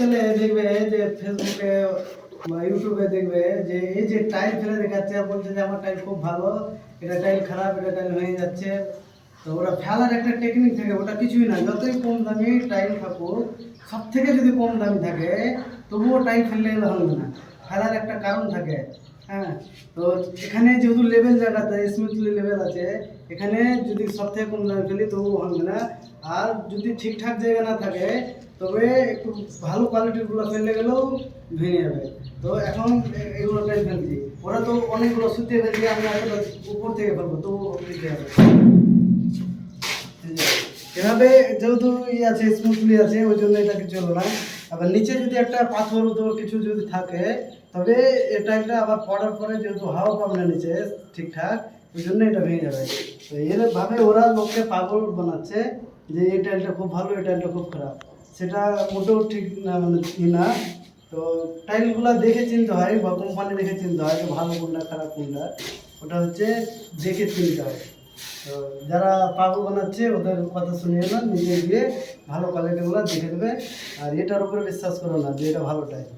আজকালে দেখবে যে ফেসবুকে বা ইউটিউবে দেখবে যে এই যে টাইল ফেলে দেখাচ্ছে আর বলছে যে আমার টাইল খুব ভালো, এটা টাইল খারাপ, এটা টাইল ভেঙে যাচ্ছে। তো ওরা ফেলার একটা টেকনিক থাকে, ওটা কিছুই না, যতই কম দামি টাইল থাকুক, সব থেকে যদি কম দামি থাকে তবুও টাইল ফেললে হবে না, ফেলার একটা কারণ থাকে। হ্যাঁ, তো এখানে যেহেতু লেভেল জায়গাতে স্মুথলি লেভেল আছে, এখানে যদি সব থেকে কম দামে ফেলি তবুও হবে না। আর যদি ঠিকঠাক জায়গা না থাকে তবে একটু ভালো কোয়ালিটিরগুলো ফেললে গেলেও ভেঙে যাবে। তো এখন এগুলো টাইল ফেলছি, ওরা তো অনেকগুলো শুতে ফেলছি, আমি আসলে উপর থেকে ফেলবো তো দিতে হবে। এভাবে যেহেতু আছে স্মুথলি আছে ওই জন্য এটা কিছু হলো না। আবার নিচে যদি একটা পাথর উথর কিছু যদি থাকে তবে এটা একটা আবার পড়ার পরে যেহেতু হাওয়া পাবে না নিচে ঠিকঠাক, ওই জন্য এটা ভেঙে যাবে। তো এরভাবে ওরা লোককে পাগল বানাচ্ছে যে এই টাইলটা খুব ভালো, এই টাইলটা খুব খারাপ, সেটা মোটেও ঠিক না, মানে না। তো টাইলগুলো দেখে চিনতে হয় বা কোম্পানি দেখে চিনতে হয় যে ভালো কোনটা খারাপ কোনটা, ওটা হচ্ছে দেখে চিনতে হয়। তো যারা পাগল বানাচ্ছে ওদের কথা শুনিয়ে না, নিজে গিয়ে ভালো কোয়ালিটিগুলো দেখে দেবে। আর এটার উপরে বিশ্বাস করো না যে এটা ভালো টাইল।